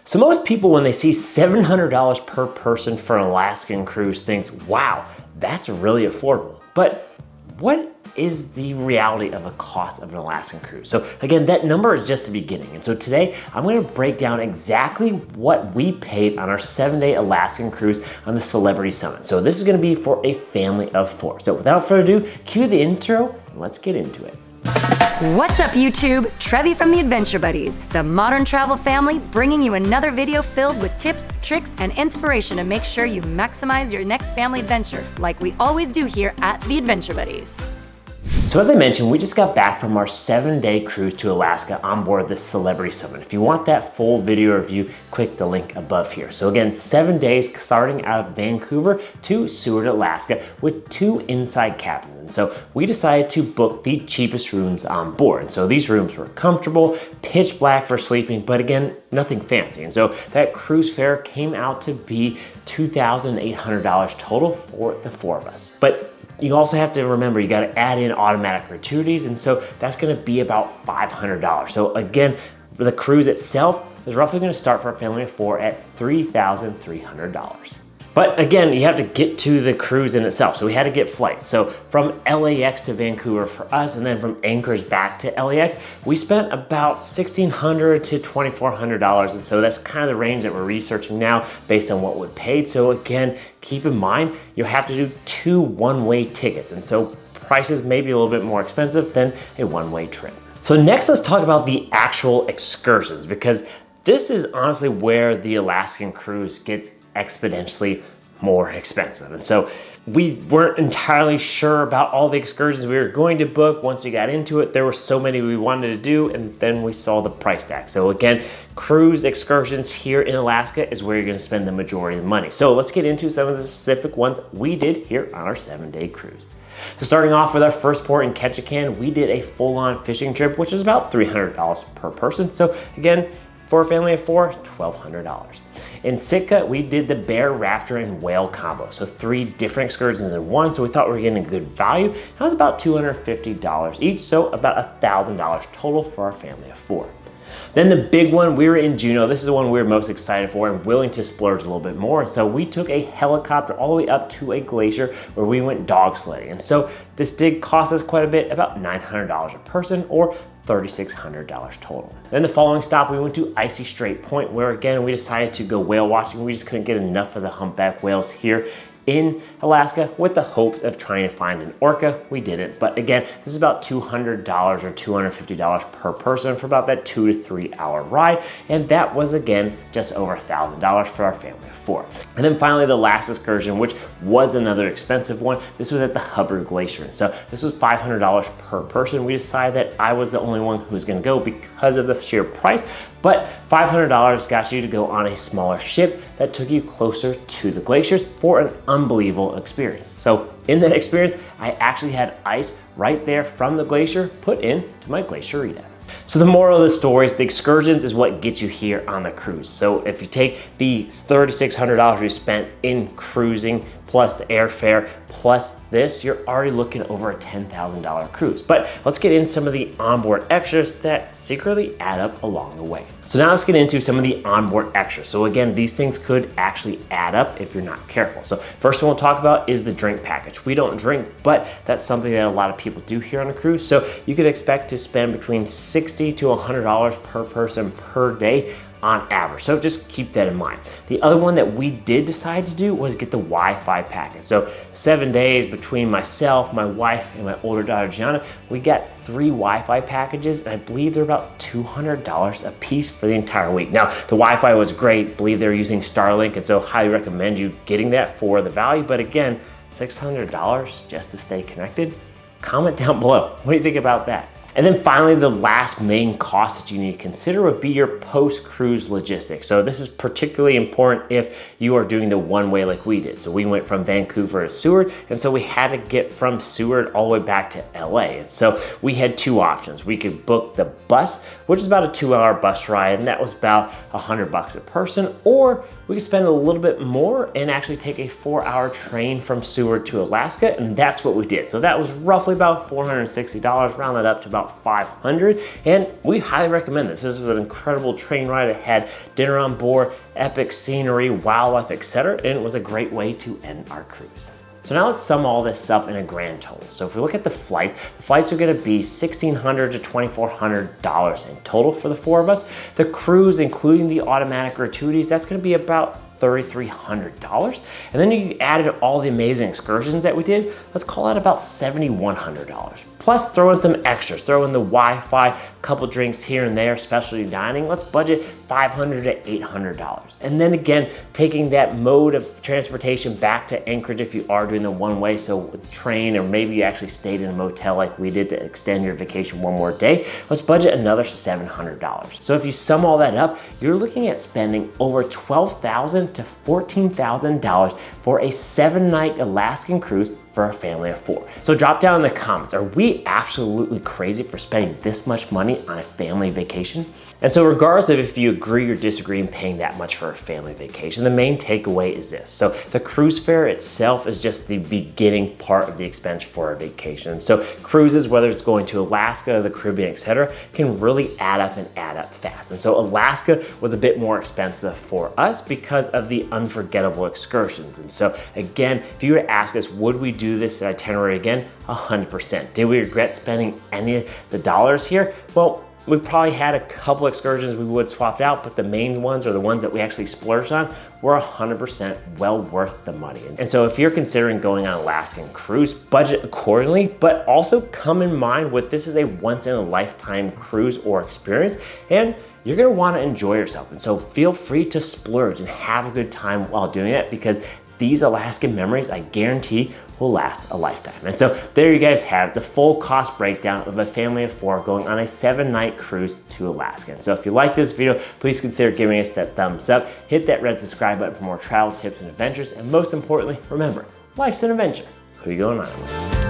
So most people, when they see $700 per person for an Alaskan cruise, thinks, wow, that's really affordable. But what is the reality of a cost of an Alaskan cruise? So again, that number is just the beginning. And so today I'm gonna break down exactly what we paid on our 7-day Alaskan cruise on the Celebrity Summit. So this is gonna be for a family of 4. So without further ado, cue the intro and let's get into it. What's up, YouTube? Trevi from the Adventure Buddies, the modern travel family, bringing you another video filled with tips, tricks, and inspiration to make sure you maximize your next family adventure, like we always do here at the Adventure Buddies. So as I mentioned, we just got back from our 7-day cruise to Alaska on board the Celebrity Summit. If you want that full video review, click the link above here. So again, 7 days starting out of Vancouver to Seward, Alaska with 2 inside cabins. And so we decided to book the cheapest rooms on board. And so these rooms were comfortable, pitch black for sleeping, but again, nothing fancy. And so that cruise fare came out to be $2,800 total for the 4 of us. But you also have to remember, you got to add in automatic gratuities, and so that's going to be about $500. So again, for the cruise itself is roughly going to start for a family of 4 at $3,300. But again, you have to get to the cruise in itself. So we had to get flights. So from LAX to Vancouver for us, and then from Anchorage back to LAX, we spent about $1,600 to $2,400. And so that's kind of the range that we're researching now based on what we paid. So again, keep in mind, you'll have to do 2 one-way tickets. And so prices may be a little bit more expensive than a one-way trip. So next, let's talk about the actual excursions, because this is honestly where the Alaskan cruise gets exponentially more expensive. And so we weren't entirely sure about all the excursions we were going to book. Once we got into it, there were so many we wanted to do, and then we saw the price tag. So again, cruise excursions here in Alaska is where you're going to spend the majority of the money. So let's get into some of the specific ones we did here on our 7-day cruise. So starting off with our first port in Ketchikan, we did a full-on fishing trip, which is about $300 per person. So again, for a family of 4, $1,200. In Sitka, we did the bear, raptor, and whale combo. So 3 different excursions in one. So we thought we were getting a good value. That was about $250 each. So about $1,000 total for our family of 4. Then the big one, we were in Juneau. This is the one we were most excited for and willing to splurge a little bit more. And so we took a helicopter all the way up to a glacier where we went dog sledding. And so this did cost us quite a bit, about $900 a person, or $3,600 total. Then the following stop, we went to Icy Strait Point, where again, we decided to go whale watching. We just couldn't get enough of the humpback whales here in Alaska with the hopes of trying to find an orca. We didn't, but again, this is about $200 or $250 per person for about that 2 to 3 hour ride. And that was again, just over $1,000 for our family of 4. And then finally, the last excursion, which was another expensive one. This was at the Hubbard Glacier. And so this was $500 per person. We decided that I was the only one who was gonna go because of the sheer price, but $500 got you to go on a smaller ship that took you closer to the glaciers for an unbelievable experience. So in that experience, I actually had ice right there from the glacier put into my glacierita. So the moral of the story is the excursions is what gets you here on the cruise. So if you take the $3,600 you spent in cruising plus the airfare plus this, you're already looking over a $10,000 cruise. But let's get into some of the onboard extras that secretly add up along the way. So now let's get into some of the onboard extras. So again, these things could actually add up if you're not careful. So first one we'll talk about is the drink package. We don't drink, but that's something that a lot of people do here on a cruise. So you could expect to spend between $60 to $100 per person per day on average. So just keep that in mind. The other one that we did decide to do was get the Wi-Fi package. So 7 days between myself, my wife, and my older daughter Gianna, we got 3 Wi-Fi packages, and I believe they're about $200 a piece for the entire week. Now, the Wi-Fi was great. I believe they're using Starlink, and so highly recommend you getting that for the value. But again, $600 just to stay connected? Comment down below. What do you think about that? And then finally, the last main cost that you need to consider would be your post-cruise logistics. So this is particularly important if you are doing the one-way like we did. So we went from Vancouver to Seward, and so we had to get from Seward all the way back to LA. And so we had 2 options. We could book the bus, which is about a 2-hour bus ride, and that was about $100 a person, or we could spend a little bit more and actually take a 4-hour train from Seward to Alaska, and that's what we did. So that was roughly about $460, rounded up to about about $500, and we highly recommend this. This was an incredible train ride. It had dinner on board, epic scenery, wildlife, etc., and it was a great way to end our cruise. So now let's sum all this up in a grand total. So if we look at the flights are gonna be $1,600 to $2,400 in total for the 4 of us. The cruise, including the automatic gratuities, that's gonna be about $3,300. And then you added all the amazing excursions that we did, let's call that about $7,100. Plus throw in some extras, throw in the Wi-Fi, couple drinks here and there, specialty dining, let's budget $500 to $800. And then again, taking that mode of transportation back to Anchorage if you are doing the one way, so with train, or maybe you actually stayed in a motel like we did to extend your vacation one more day, let's budget another $700. So if you sum all that up, you're looking at spending over $12,000 to $14,000 for a 7-night Alaskan cruise for a family of 4. So drop down in the comments, are we absolutely crazy for spending this much money on a family vacation? And so regardless of if you agree or disagree in paying that much for a family vacation, the main takeaway is this. So the cruise fare itself is just the beginning part of the expense for a vacation. So cruises, whether it's going to Alaska, the Caribbean, etc., can really add up and add up fast. And so Alaska was a bit more expensive for us because of the unforgettable excursions. And so again, if you were to ask us, would we do this itinerary again? 100%. Did we regret spending any of the dollars here? Well, we probably had a couple excursions we would swap out, but the main ones, or the ones that we actually splurged on, were 100% well worth the money. And so if you're considering going on an Alaskan cruise, budget accordingly, but also come in mind with this is a once in a lifetime cruise or experience, and you're gonna wanna enjoy yourself. And so feel free to splurge and have a good time while doing it, because these Alaskan memories, I guarantee, will last a lifetime. And so there you guys have the full cost breakdown of a family of 4 going on a 7-night cruise to Alaska. And so if you like this video, please consider giving us that thumbs up, hit that red subscribe button for more travel tips and adventures, and most importantly, remember, life's an adventure. Who are you going on with?